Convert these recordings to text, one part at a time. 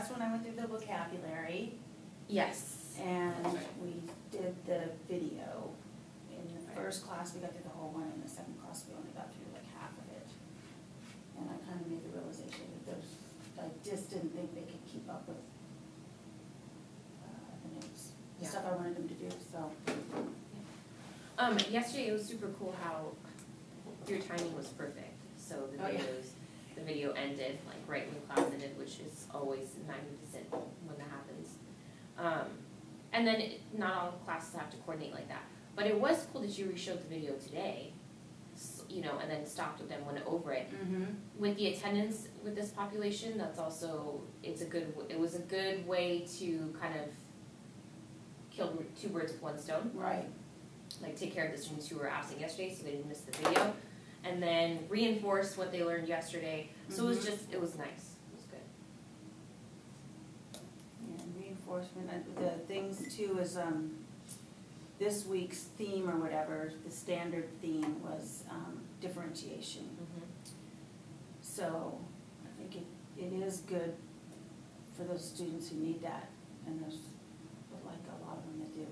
that's when I went through the vocabulary. Yes. And we did the video. In the first class, we got through the whole one. In the second class, we only got through like half of it. And I kind of made the realization that I just didn't think they could keep up with the notes, the stuff I wanted them to do. So. Yesterday it was super cool how your timing was perfect. So the video ended like right when class ended, which is always magnificent when that happens. And then not all classes have to coordinate like that. But it was cool that you re-showed the video today, and then stopped with them, went over it. Mm-hmm. With the attendance with this population, that's also, it was a good way to kind of kill two birds with one stone. Right. Like take care of the students who were absent yesterday so they didn't miss the video, and then reinforce what they learned yesterday. So it was nice. It was good. Yeah, reinforcement. The things too is this week's theme or whatever, the standard theme was differentiation. So I think it is good for those students who need that, and there's like a lot of them that do.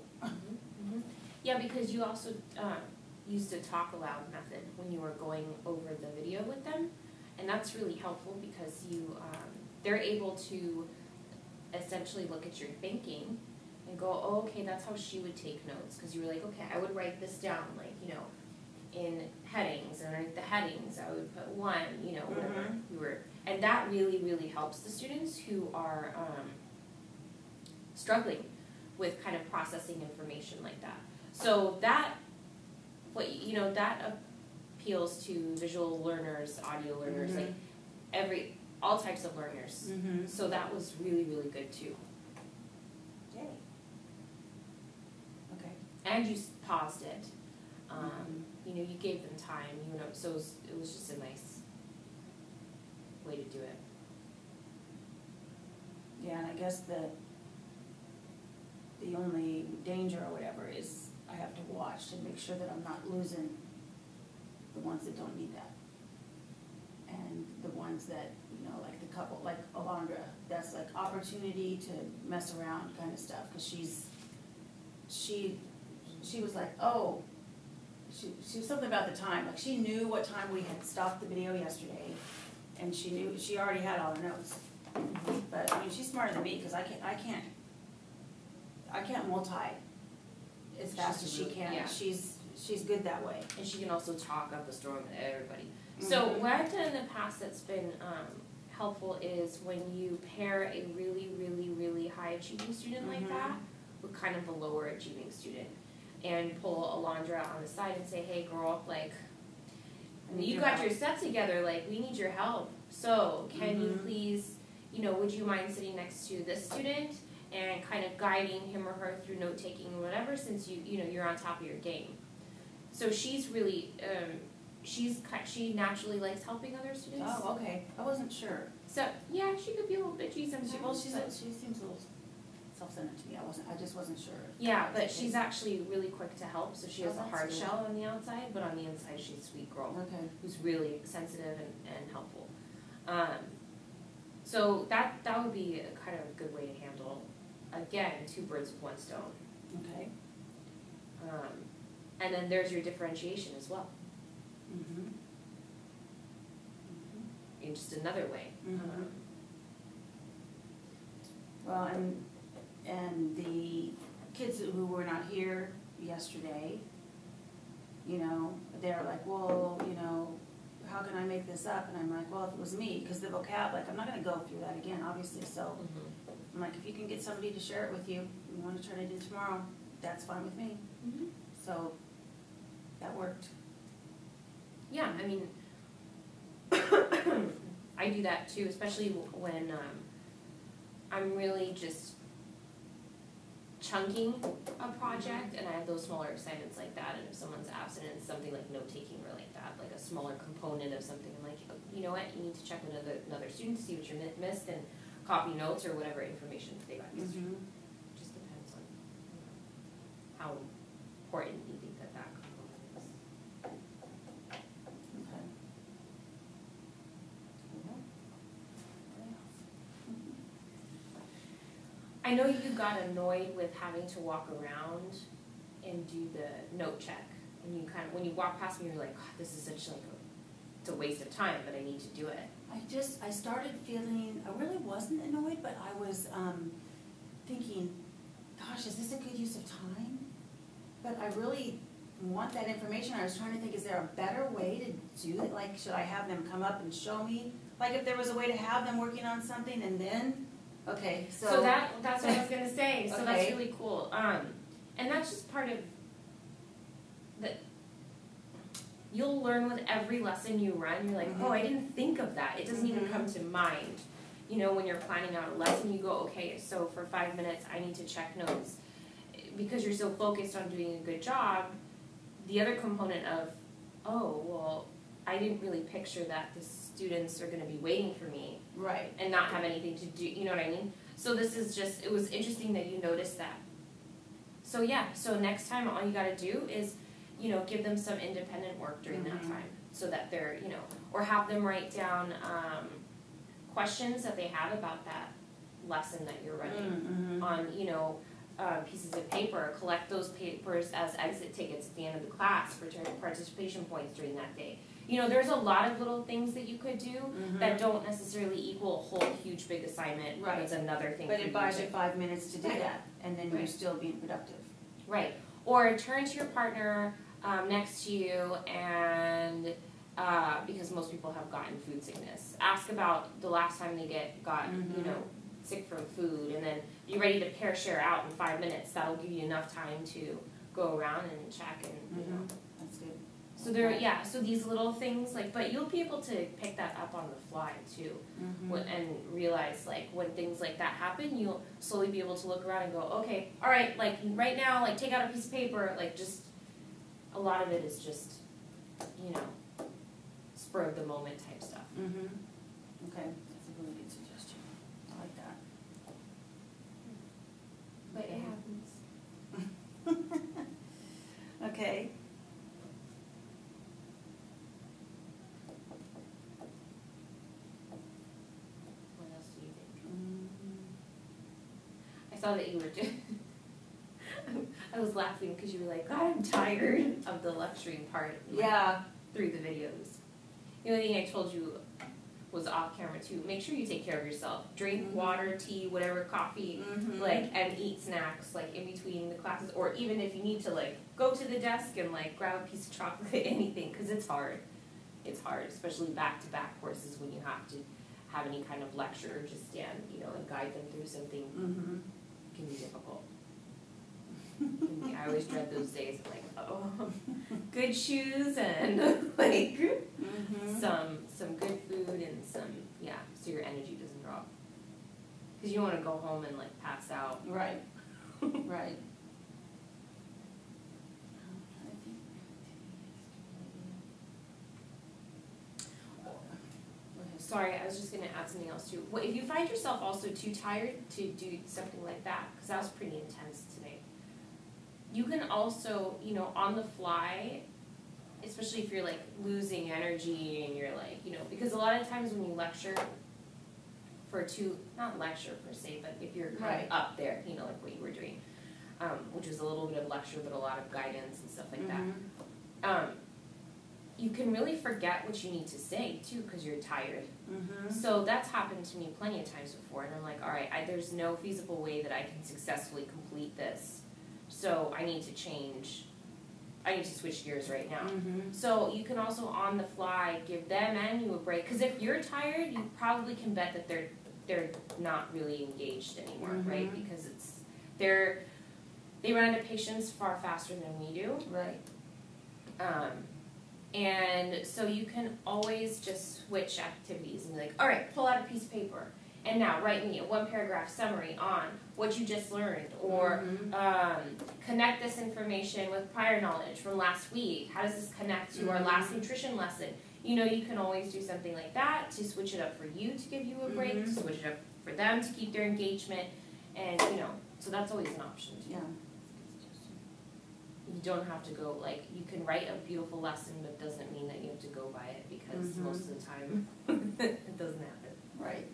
Yeah, because you also used a talk aloud method when you were going over the video with them, and that's really helpful because they're able to essentially look at your thinking and go, oh, okay, that's how she would take notes, because you were like, okay, I would write this down, like, in headings, and underneath the headings I would put one, whatever you were, and that really, really helps the students who are struggling with kind of processing information like that. So that appeals to visual learners, audio learners, like all types of learners. So that was really, really good too. Yay. Okay. And you paused it. You gave them time. So it was just a nice way to do it. Yeah, and I guess the only danger or whatever is I have to watch and make sure that I'm not losing the ones that don't need that. And the ones that, like the couple, like Alondra, that's like opportunity to mess around kind of stuff, because she was like, oh, she was something about the time, like she knew what time we had stopped the video yesterday, and she already had all the notes. But I mean, she's smarter than me, because I can't multi as fast as she can. Yeah. She's good that way. And she can also talk up a storm with everybody. So what I've done in the past that's been helpful is when you pair a really, really, really high achieving student like that with kind of a lower achieving student, and pull Alondra on the side and say, hey girl, like, you got your stuff together, like, we need your help. So can you please, would you mind sitting next to this student and kind of guiding him or her through note taking or whatever, since you're on top of your game. So she's really she naturally likes helping other students. Oh, okay. I wasn't sure. So yeah, she could be a little bitchy sometimes. She seems a little self-centered to me. I just wasn't sure. Yeah, but she's actually really quick to help. So she has a hard shell on the outside, but on the inside she's a sweet girl. Okay. Who's really sensitive and helpful. So that would be a kind of a good way to handle, again, two birds with one stone. Okay. And then there's your differentiation as well. In just another way. Well, and the kids who were not here yesterday, they're like, well, how can I make this up? And I'm like, well, if it was me, because the vocab, like, I'm not going to go through that again, obviously. So I'm like, if you can get somebody to share it with you, you want to turn it in tomorrow, that's fine with me. So that worked. Yeah, I mean, I do that too, especially when I'm really just chunking a project and I have those smaller assignments like that, and if someone's absent and something like note-taking or like that, like a smaller component of something, I'm like, you know what, you need to check with another student to see what you missed and copy notes or whatever information they got yesterday. It just depends on how important you think that component is. Okay. I know you got annoyed with having to walk around and do the note check, and you kind of, when you walk past me, you're like, God, this is such like it's a waste of time, but I need to do it. I started feeling, I really wasn't annoyed, but I was thinking, gosh, is this a good use of time? But I really want that information. I was trying to think, is there a better way to do it? Like, should I have them come up and show me? Like, if there was a way to have them working on something and then, okay, so that's what I was going to say. So okay. That's really cool. And that's just part of that. You'll learn with every lesson you run. You're like, oh, I didn't think of that. It doesn't even come to mind. You know, when you're planning out a lesson, you go, okay, so for 5 minutes, I need to check notes. Because you're so focused on doing a good job, the other component of, oh, well, I didn't really picture that the students are going to be waiting for me. Right. And not have anything to do, you know what I mean? So this is just, it was interesting that you noticed that. So yeah, so next time all you got to do is, you know, give them some independent work during that time so that they're, you know, or have them write down questions that they have about that lesson that you're running on, you know, pieces of paper. Collect those papers as exit tickets at the end of the class for participation points during that day. You know, there's a lot of little things that you could do that don't necessarily equal a whole huge big assignment. Right. That's another thing. But it buys you 5 minutes to do that, and then you're Right. still being productive. Right. Or turn to your partner next to you and because most people have gotten food sickness. Ask about the last time they got you know, sick from food, and then be ready to pair share out in 5 minutes. That'll give you enough time to go around and check and you know. That's good. So so these little things like, but you'll be able to pick that up on the fly too, and realize like when things like that happen, you'll slowly be able to look around and go, okay, all right, like right now, like take out a piece of paper, like just a lot of it is just, you know, spur of the moment type stuff. Okay, that's a really good suggestion. I like that. But it happens. Okay. What else do you think? I saw that you were doing. I was laughing because you were like, God, I'm tired of the lecturing part. Yeah. Through the videos. The only thing I told you was off camera too. Make sure you take care of yourself. Drink water, tea, whatever, coffee, like, and eat snacks like in between the classes, or even if you need to like go to the desk and like grab a piece of chocolate, anything, because it's hard. It's hard, especially back-to-back courses when you have to have any kind of lecture or just stand, you know, and guide them through something. It can be difficult. I always dread those days of like, oh, good shoes and like some good food and some, so your energy doesn't drop. Because you don't want to go home and like pass out. Right. Right. Sorry, I was just going to add something else too. If you find yourself also too tired to do something like that, because that was pretty intense today, you can also, you know, on the fly, especially if you're like losing energy and you're like, you know, because a lot of times when you lecture not lecture per se, but if you're kind of up there, you know, like what you were doing, which was a little bit of lecture but a lot of guidance and stuff like that, you can really forget what you need to say too because you're tired. So that's happened to me plenty of times before, and I'm like, all right, there's no feasible way that I can successfully complete this. So I need to change, I need to switch gears right now. So you can also on the fly give them and you a break. Because if you're tired, you probably can bet that they're not really engaged anymore, right? Because they run out of patience far faster than we do. Right. And so you can always just switch activities and be like, all right, pull out a piece of paper. And now write me a 1-paragraph summary on what you just learned, or connect this information with prior knowledge from last week. How does this connect to our last nutrition lesson? You know, you can always do something like that to switch it up for you to give you a break, to switch it up for them to keep their engagement, and you know, so that's always an option too. Yeah. You don't have to go, like, you can write a beautiful lesson, but doesn't mean that you have to go by it because most of the time it doesn't happen. Right.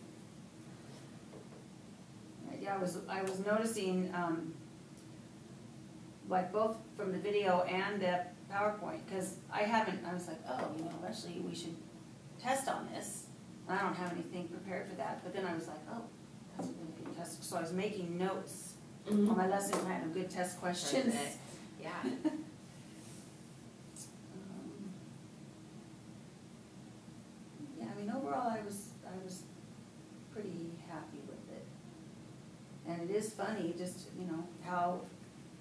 Yeah, I was noticing, like both from the video and the PowerPoint, because I was like, oh, eventually we should test on this. And I don't have anything prepared for that, but then I was like, oh, that's a really good test. So I was making notes on my lesson plan of good test questions. Yeah. Yeah, I mean, overall I was pretty happy with it. And it is funny, just, how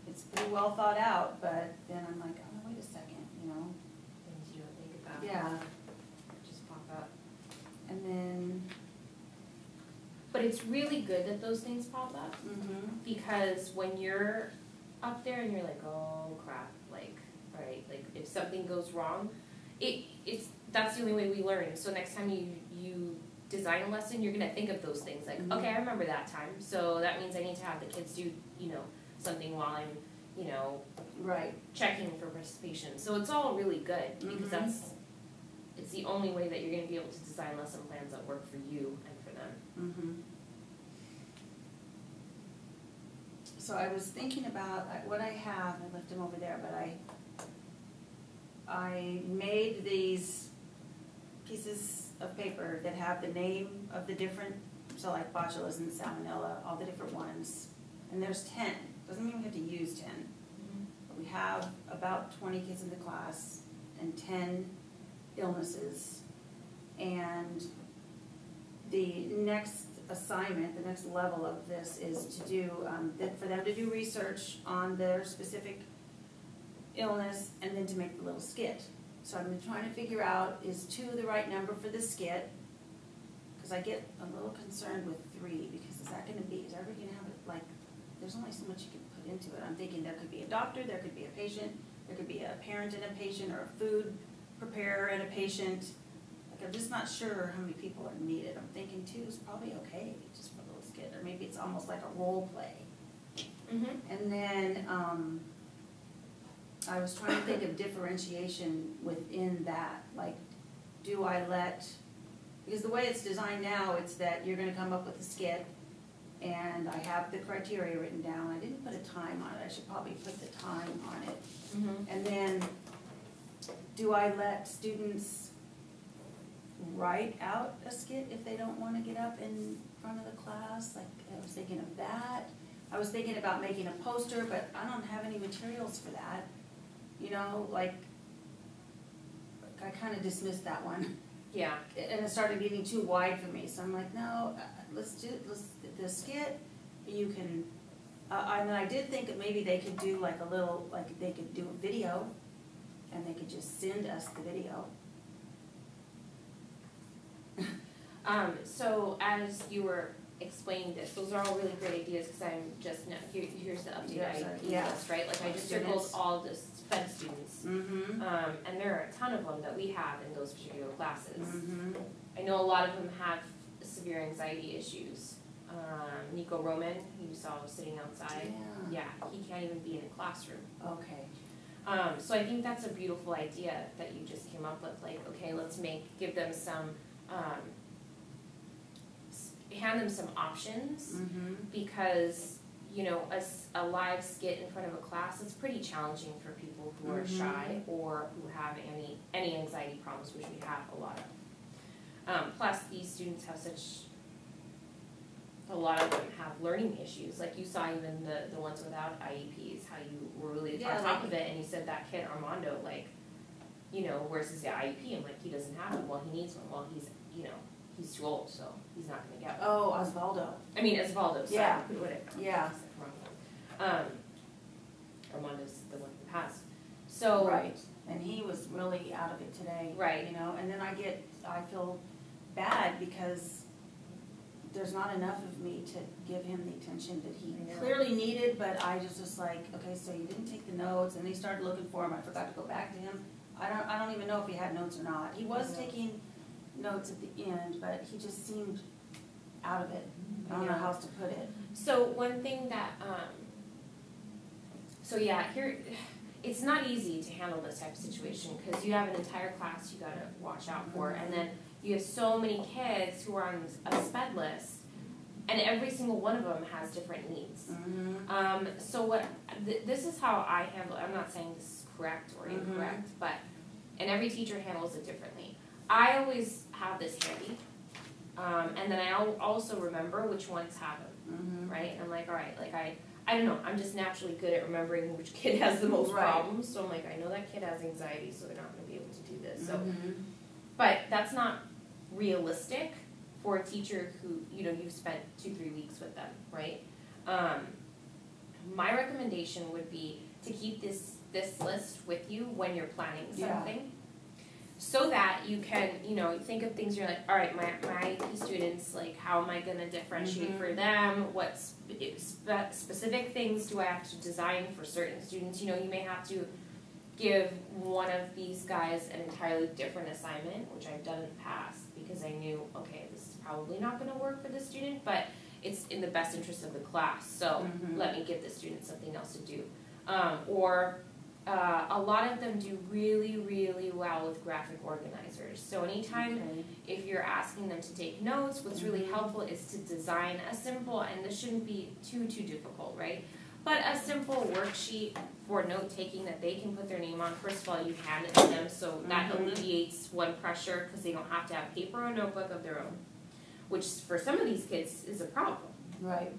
it's pretty well thought out, but then I'm like, oh, wait a second, Things you don't think about. Yeah. Just pop up. And then, But it's really good that those things pop up, because when you're up there and you're like, oh crap, like, right, like if something goes wrong, that's the only way we learn. So next time you design a lesson, you're gonna think of those things, like, okay, I remember that time, so that means I need to have the kids do, something while I'm, right, checking for participation. So it's all really good, because it's the only way that you're gonna be able to design lesson plans that work for you and for them. So I was thinking about what I have. I left them over there, but I made these pieces of paper that have the name of the different, so like botulism, salmonella, all the different ones. And there's 10. Doesn't mean we have to use 10. But we have about 20 kids in the class and 10 illnesses. And the next assignment, the next level of this is to do, for them to do research on their specific illness and then to make the little skit. So I've been trying to figure out, is 2 the right number for the skit? Because I get a little concerned with 3, because is everybody going to have it, like, there's only so much you can put into it. I'm thinking there could be a doctor, there could be a patient, there could be a parent and a patient, or a food preparer and a patient. Like, I'm just not sure how many people are needed. I'm thinking 2 is probably okay, just for a little skit, or maybe it's almost like a role play. And then I was trying to think of differentiation within that. Like, do I because the way it's designed now, it's that you're going to come up with a skit, and I have the criteria written down. I didn't put a time on it. I should probably put the time on it. And then, do I let students write out a skit if they don't want to get up in front of the class? Like, I was thinking of that. I was thinking about making a poster, but I don't have any materials for that. Like, I kind of dismissed that one. Yeah. And it started getting too wide for me, so I'm like, no, let's do the skit. You can, and I did think that maybe they could do like they could do a video, and they could just send us the video. So as you were explaining this, those are all really great ideas, because I'm just now, here's the updated IEP list, right? Like, I just circled all the SPED students, and there are a ton of them that we have in those particular classes. I know a lot of them have severe anxiety issues. Nico Roman, who you saw sitting outside, he can't even be in a classroom. Okay. So I think that's a beautiful idea that you just came up with. Like, okay, let's give them some, hand them some options, because a live skit in front of a class is pretty challenging for people who are shy or who have any anxiety problems, which we have a lot of. Plus, these students have a lot of them have learning issues. Like, you saw even the ones without IEPs, how you were really on top of it, and you said that kid Armando, like, where's his IEP? I'm like, he doesn't have one. Well, he needs one. Well, he's too old, so he's not going to get one. Oh, Osvaldo. I mean, Osvaldo, sorry. Yeah. Whatever. Yeah. Armando's the one who has. So. Right. And he was really out of it today. Right. And then I feel bad because there's not enough of me to give him the attention that he clearly needed, but I just was like, okay, so you didn't take the notes, and he started looking for him. I forgot to go back to him. I don't even know if he had notes or not. He was taking notes at the end, but he just seemed out of it. I don't know how else to put it. So one thing that, here, it's not easy to handle this type of situation, because you have an entire class you gotta watch out for, and then you have so many kids who are on a SPED list, and every single one of them has different needs. So this is how I handle. I'm not saying this is correct or incorrect, but and every teacher handles it differently. I always have this handy, and then I also remember which ones have them, right? And I'm like, all right, like I don't know, I'm just naturally good at remembering which kid has the most problems. So I'm like, I know that kid has anxiety, so they're not going to be able to do this. So, but that's not realistic for a teacher who, you know, you've spent 2-3 weeks with them, right? My recommendation would be to keep this list with you when you're planning something, so that you can, you know, think of things. You're like, all right, my IEP students, like, how am I going to differentiate for them? What specific things do I have to design for certain students? You know, you may have to give one of these guys an entirely different assignment, which I've done in the past, because I knew, okay, this is probably not going to work for this student, but it's in the best interest of the class, so let me give this student something else to do. A lot of them do really, really well with graphic organizers. So anytime if you're asking them to take notes, what's really helpful is to design a simple, and this shouldn't be too difficult, right? But a simple worksheet for note-taking that they can put their name on. First of all, you hand it to them, so that alleviates one pressure, because they don't have to have paper or notebook of their own, which for some of these kids is a problem. Right.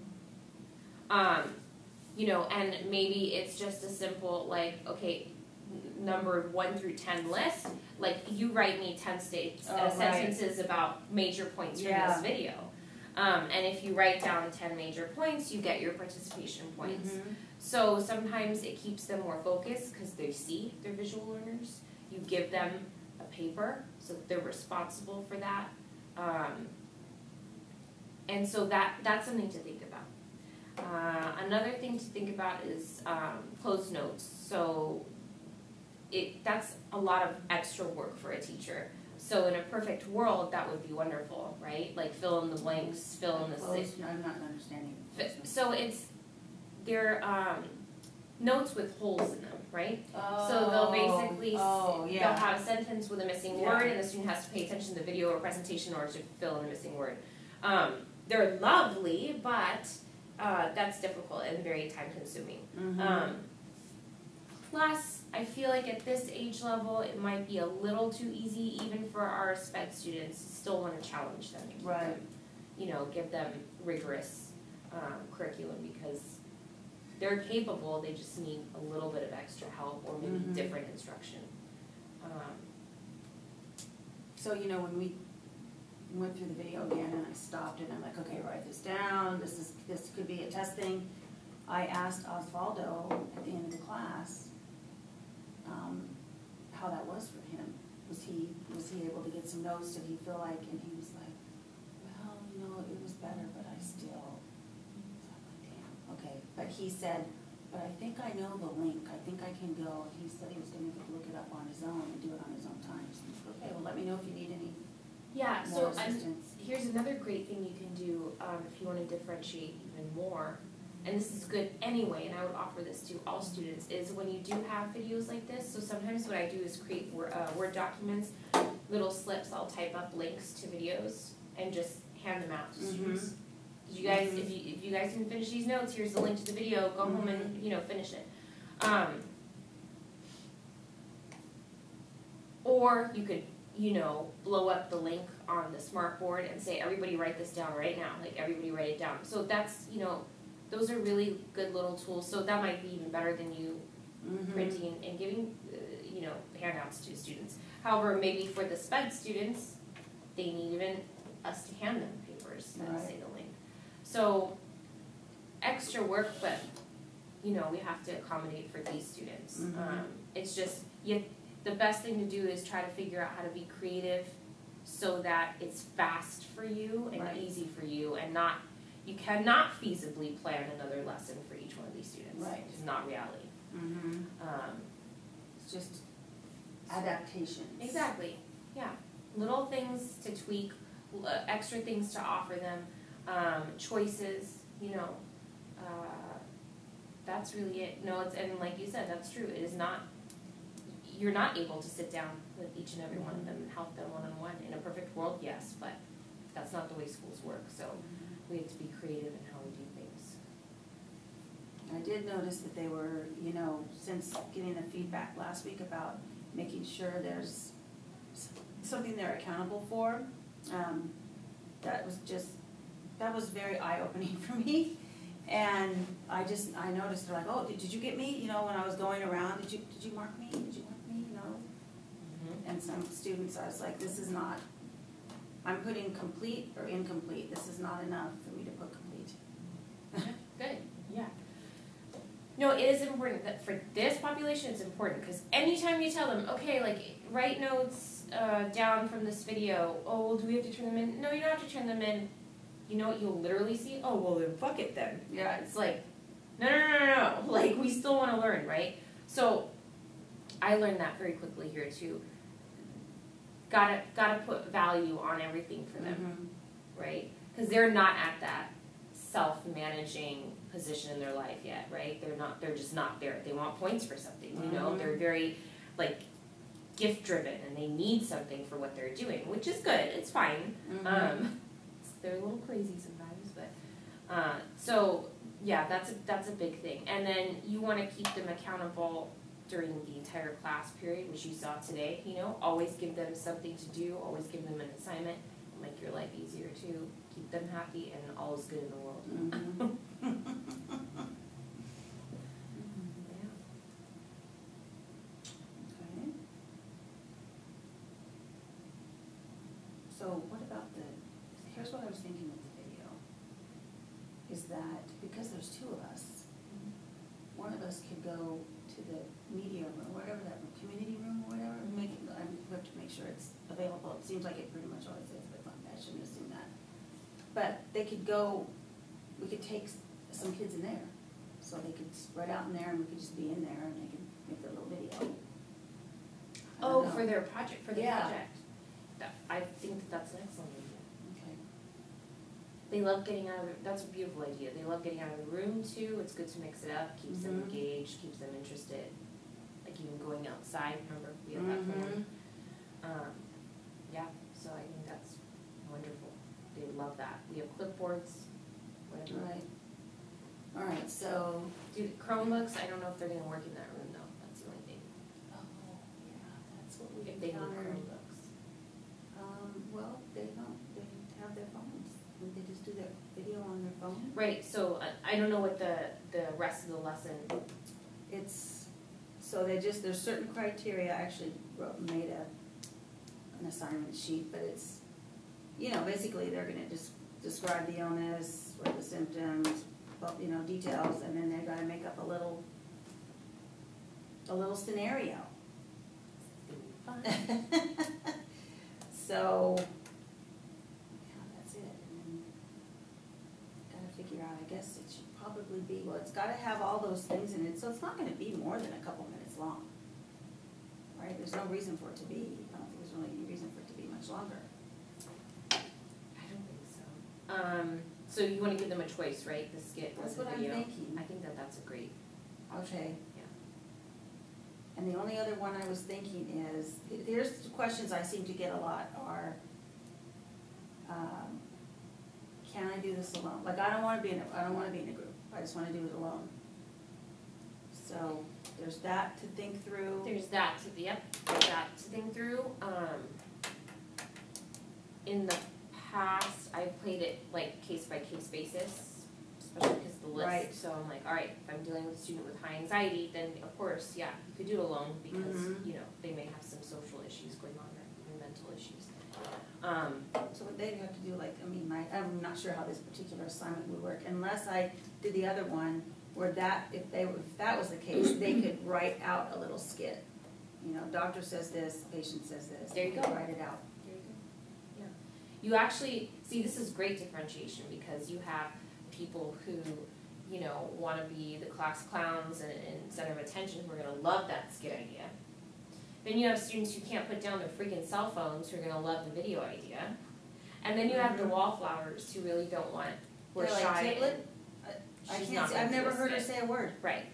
You know, and maybe it's just a simple, like, okay, numbered 1 through 10 list. Like, you write me 10 sentences about major points from this video. And if you write down 10 major points, you get your participation points. So sometimes it keeps them more focused because they see they're visual learners. You give them a paper so that they're responsible for that. And so that's something to think about. Another thing to think about is closed notes. So that's a lot of extra work for a teacher. So in a perfect world, that would be wonderful, right? Like, fill in the blanks, fill in the... I'm not understanding. So they're notes with holes in them, right? So they'll basically they'll have a sentence with a missing word, and the student has to pay attention to the video or presentation in order to fill in the missing word. They're lovely, but that's difficult and very time-consuming. Plus, I feel like at this age level, it might be a little too easy, even for our SPED students. Still want to challenge them, keep them, you know, give them rigorous curriculum, because they're capable. They just need a little bit of extra help, or maybe different instruction. So, you know, when we went through the video again, and I stopped, and I'm like, okay, write this down. This could be a test thing. I asked Osvaldo at the end of the class how that was for him. Was he able to get some notes? Did he feel like? And he was like, well, you know, it was better, but I still. So I'm like, damn. Okay, but he said, but I think I know the link. I think I can go. He said he was going to look it up on his own and do it on his own time. So I said, okay, well, let me know if you need any. Yeah, so here's another great thing you can do if you want to differentiate even more, and this is good anyway, and I would offer this to all students, is when you do have videos like this. So sometimes what I do is create Word documents, little slips. I'll type up links to videos and just hand them out to students. You guys, if you guys can finish these notes, here's the link to the video. Go home and, you know, finish it. Or you could, you know, blow up the link on the smart board and say, everybody write this down right now. Like, everybody write it down. So that's, you know, those are really good little tools. So that might be even better than you printing and giving, you know, handouts to students. However, maybe for the SPED students, they need even us to hand them papers that say the link. So extra work, but, you know, we have to accommodate for these students. It's just, the best thing to do is try to figure out how to be creative so that it's fast for you and easy for you, and not, you cannot feasibly plan another lesson for each one of these students. It's not reality. It's just adaptations. Exactly. Yeah. Little things to tweak, extra things to offer them, choices, you know. That's really it. No, it's, and like you said, that's true. It is not, you're not able to sit down with each and every one of them and help them one-on-one. In a perfect world, yes, but that's not the way schools work. So we have to be creative in how we do things. I did notice that they were, you know, since getting the feedback last week about making sure there's something they're accountable for, that was very eye-opening for me. And I noticed, they're like, oh, did you get me? You know, when I was going around, did you mark me? Did you mark me? You know? Mm-hmm. And some students, I was like, this is not, I'm putting complete or incomplete. This is not enough for me to put complete. Good, yeah. No, it is important that for this population, it's important because anytime you tell them, okay, like, write notes down from this video. Oh, well, do we have to turn them in? No, you don't have to turn them in. You know what you'll literally see? Oh, well, then fuck it then. Yeah, it's like, no. Like, we still want to learn, right? So, I learned that very quickly here, too. Gotta put value on everything for them, right? Because they're not at that self-managing position in their life yet, right? They're just not there. They want points for something, you know? They're very, like, gift-driven, and they need something for what they're doing, which is good. It's fine. They're a little crazy sometimes, but so yeah, that's a big thing. And then you want to keep them accountable during the entire class period, which you saw today. You know, always give them something to do. Always give them an assignment. Make your life easier too. Keep them happy, and all is good in the world. Yeah. Okay. So what about here's what I was thinking with the video, is that because there's two of us, one of us could go to the media room, whatever that room, community room or whatever, we have to make sure it's available. It seems like it pretty much always is, but I shouldn't assume that. But they could go, we could take some kids in there, so they could spread out in there and we could just be in there and they could make their little video. Oh, for their project, project. I think that's an excellent idea. They love getting out of that's a beautiful idea. They love getting out of the room too. It's good to mix it up, keeps them engaged, keeps them interested. Like even going outside, remember we have that plan. Yeah, so I think that's wonderful. They would love that. We have clipboards, whatever. Right. Alright, so Chromebooks, I don't know if they're gonna work in that room though. That's the only thing. Oh, yeah, that's what we if they need encountered. Chromebooks. Well, they don't. They have their phones. They just do their video on their phone. Right. So I don't know what the rest of the lesson. So there's certain criteria. I actually made an assignment sheet, but it's, you know, basically they're going to just describe the illness or the symptoms, you know, details, and then they've got to make up a little scenario. Fun. So, yeah, that's it. And then gotta figure out, I guess it should probably be, well, it's gotta have all those things in it, so it's not gonna be more than a couple minutes long. Right? There's no reason for it to be, I don't think there's really any reason for it to be much longer. I don't think so. So you want to give them a choice, right? The skit or That's the what video. I'm thinking. I think that's a great. Okay. Yeah. And the only other one I was thinking is, here's the questions I seem to get a lot are, can I do this alone? Like I don't want to be in a group. I just want to do it alone. So there's that to think through. There's that to think through. In the past, I've played it like case by case basis, especially because of the list. Right. So I'm like, all right, if I'm dealing with a student with high anxiety, then of course, yeah, you could do it alone because you know they may have some social issues going on or mental issues. So what they'd have to do, like, I mean, I'm not sure how this particular assignment would work unless I did the other one where if that was the case, they could write out a little skit. You know, doctor says this, patient says this. There you go. Write it out. There you go. Yeah. You actually see this is great differentiation because you have people who, you know, want to be the class clowns and center of attention who are going to love that skit idea. Then you have students who can't put down their freaking cell phones who are going to love the video idea. And then you have the wallflowers who really don't want, who are shy. Like I've never heard her say a word. Right.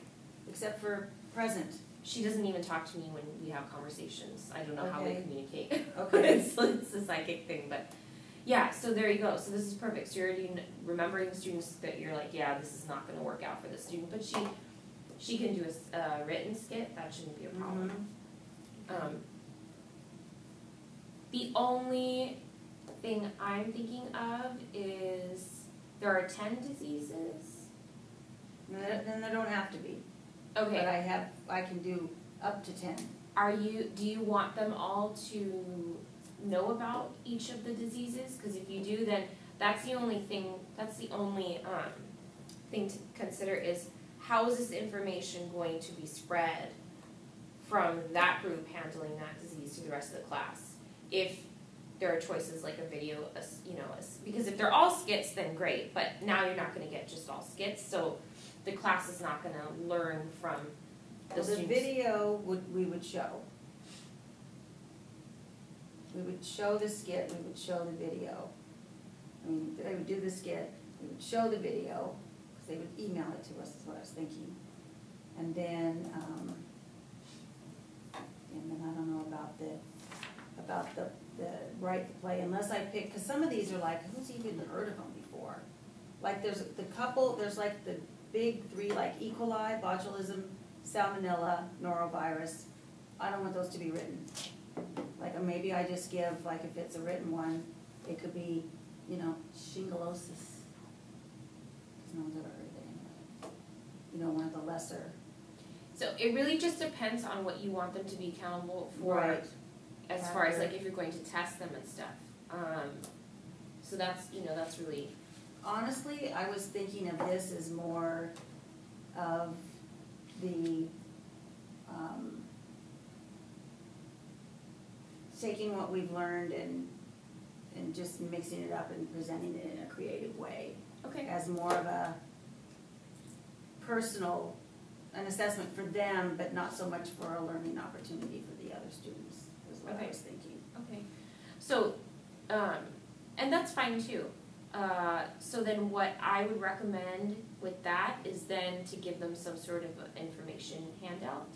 Except for present. She doesn't even talk to me when we have conversations. I don't know how we communicate. Okay. It's a psychic thing, but Yeah, so there you go. So this is perfect. So you're already remembering students that you're like, yeah, this is not going to work out for this student, but she can do a written skit. That shouldn't be a problem. The only thing I'm thinking of is there are 10 diseases. Then there don't have to be. Okay. But I can do up to 10. Do you want them all to know about each of the diseases? Because if you do, then that's the only thing to consider is how is this information going to be spread from that group handling that disease to the rest of the class? If there are choices like a video, because if they're all skits, then great, but now you're not going to get just all skits, so the class is not going to learn from the students. The video we would show. We would show the skit, we would show the video. I mean, they would do the skit, we would show the video, because they would email it to us, is what I was thinking. And then I don't know about the write the play, unless I pick, because some of these are like, who's even heard of them before? Like there's like the big 3, like E. coli, botulism, salmonella, norovirus. I don't want those to be written. Like maybe I just give, like if it's a written one, it could be, shingleosis. Because no one's ever heard of it anyway. One of the lesser. So it really just depends on what you want them to be accountable for. Right. As far as like if you're going to test them and stuff. So that's really. Honestly, I was thinking of this as more of the taking what we've learned and just mixing it up and presenting it in a creative way. Okay. As more of a personal, an assessment for them, but not so much for a learning opportunity for the other students. What I was thinking. Okay. So, and that's fine too. So then what I would recommend with that is then to give them some sort of information handout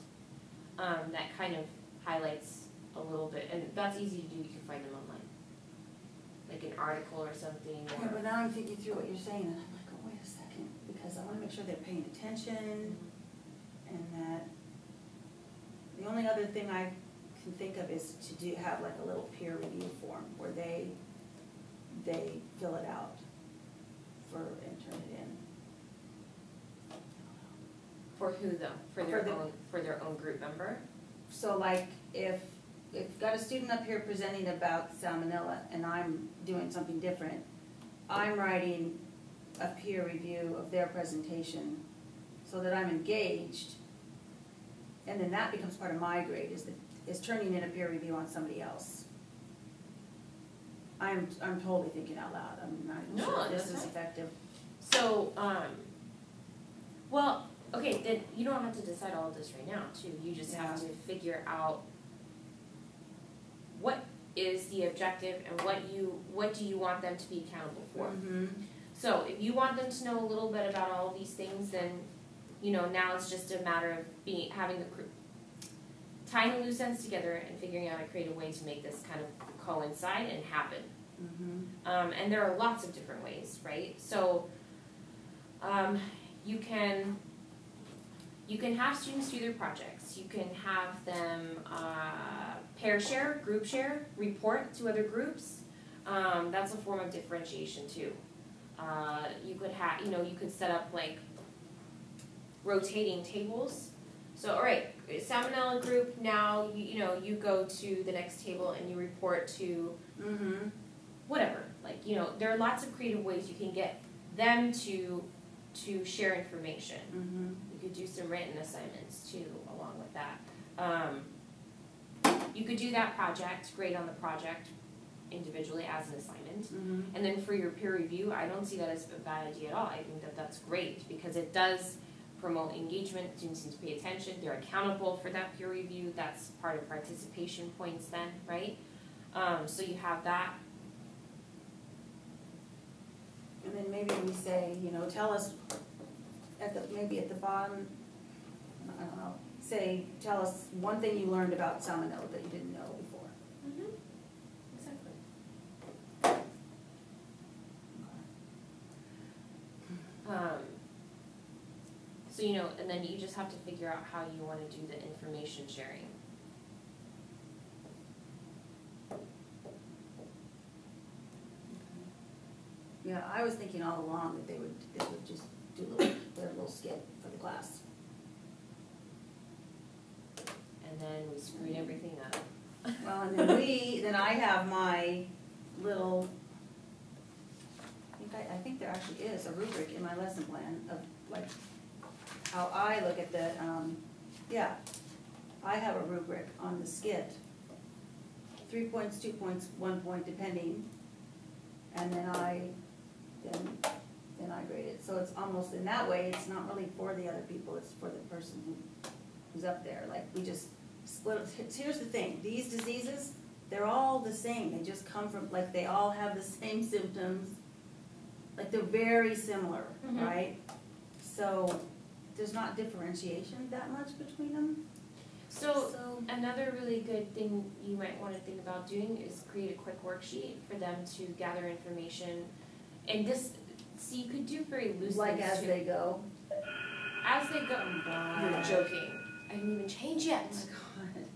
that kind of highlights a little bit, and that's easy to do, you can find them online. Like an article or something. Yeah, but now I'm thinking through what you're saying, and I'm like, oh, wait a second, because I want to make sure they're paying attention, and that the only other thing I can think of is to have like a little peer review form where they fill it out and turn it in. For who though? For their own group member? So like if got a student up here presenting about salmonella and I'm doing something different, I'm writing a peer review of their presentation so that I'm engaged, and then that becomes part of my grade, is turning in a peer review on somebody else. I'm totally thinking out loud. I'm not even sure if this is effective. So, well, okay, then you don't have to decide all of this right now, too. You just have to figure out what is the objective and what do you want them to be accountable for. Mm-hmm. So, if you want them to know a little bit about all of these things, then now it's just a matter of having the tying the loose ends together and figuring out a creative way to make this kind of coincide and happen. Mm-hmm. And there are lots of different ways, right? So you can have students do their projects. You can have them pair share, group share, report to other groups. That's a form of differentiation too. You could have, you could set up like rotating tables. So, all right, salmonella group, now, you go to the next table and you report to whatever. Like, there are lots of creative ways you can get them to share information. Mm-hmm. You could do some written assignments, too, along with that. You could do that project, grade on the project individually as an assignment. Mm-hmm. And then for your peer review, I don't see that as a bad idea at all. I think that that's great because it does promote engagement, students need to pay attention, they're accountable for that peer review, that's part of participation points then, right? So you have that. And then maybe we say, tell us maybe at the bottom, I don't know, tell us one thing you learned about salmonella that you didn't know before. Mm-hmm. Exactly. So, you know, and then you just have to figure out how you want to do the information sharing. Yeah, I was thinking all along that they would just do their little skit for the class. And then we screwed everything up. Well, and then I have my little, I think there actually is a rubric in my lesson plan of like how I look at the, yeah, I have a rubric on the skit. 3 points, 2 points, 1 point depending, and then I grade it. So it's almost, in that way, it's not really for the other people, it's for the person who's up there. Like, we just split it. Here's the thing, these diseases, they're all the same. They just come from, like, they all have the same symptoms. Like, they're very similar, right? So there's not differentiation that much between them. So another really good thing you might want to think about doing is create a quick worksheet for them to gather information. And this, see, you could do very loose like things as too. they go. As they go. Oh, God. You're joking. I didn't even change yet. Oh my God.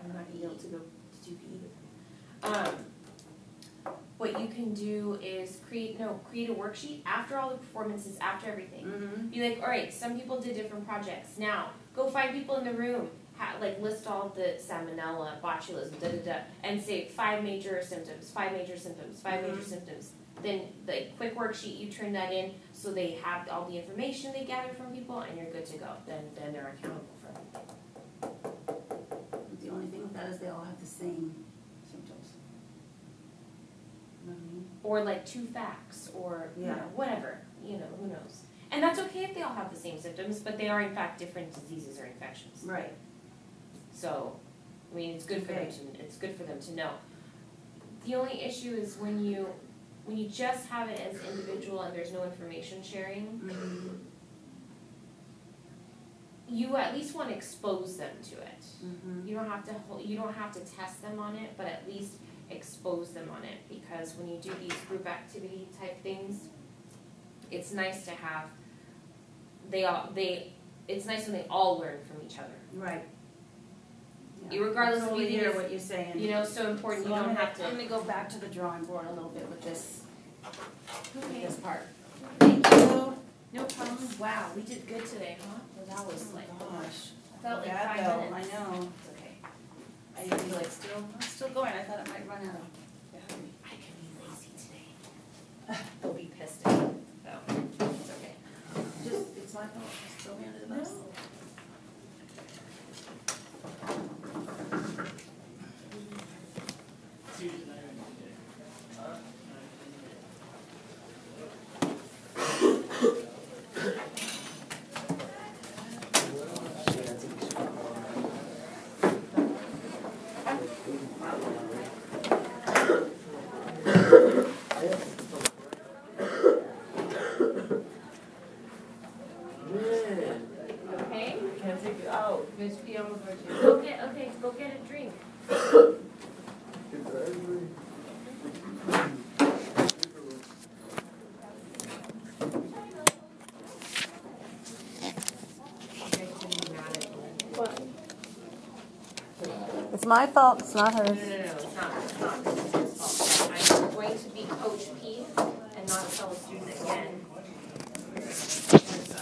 I'm not gonna be able to go to 2 either. What you can do is create a worksheet after all the performances, after everything. Be like, all right, some people did different projects. Now, go find people in the room, like list all the salmonella, botulism, and say 5 major symptoms, 5 major symptoms, 5 major symptoms. Then the quick worksheet, you turn that in so they have all the information they gathered from people, and you're good to go. Then they're accountable for everything. The only thing with that is they all have the same symptoms. You know what I mean? Or like 2 facts, or you know, whatever, you know, who knows. And that's okay if they all have the same symptoms, but they are in fact different diseases or infections. Right. So, I mean, it's good for them to know. The only issue is when you just have it as individual and there's no information sharing, you at least want to expose them to it. You don't have to test them on it, but at least expose them on it, because when you do these group activity type things, it's nice to have it's nice when they all learn from each other. Right. Yeah. Regardless of totally hear what you're saying. You know, so important. So you don't have to. I'm going to go back to the drawing board a little bit with this. Okay. With this part. Thank you. No problem. Wow, we did good today, huh? Well, that was like, gosh, I felt like bad 5 though. minutes. I know. It's okay. I feel like still going. I thought it might run out of battery. I can be lazy today. They'll be pissed at me. So it's okay. It's my fault. Just throw me under the bus. No. Okay? Can't take it out. Just be almost ready. Go get a drink. It's my fault. It's not hers. No, it's not. It's his fault. I'm going to be Coach P and not tell a student again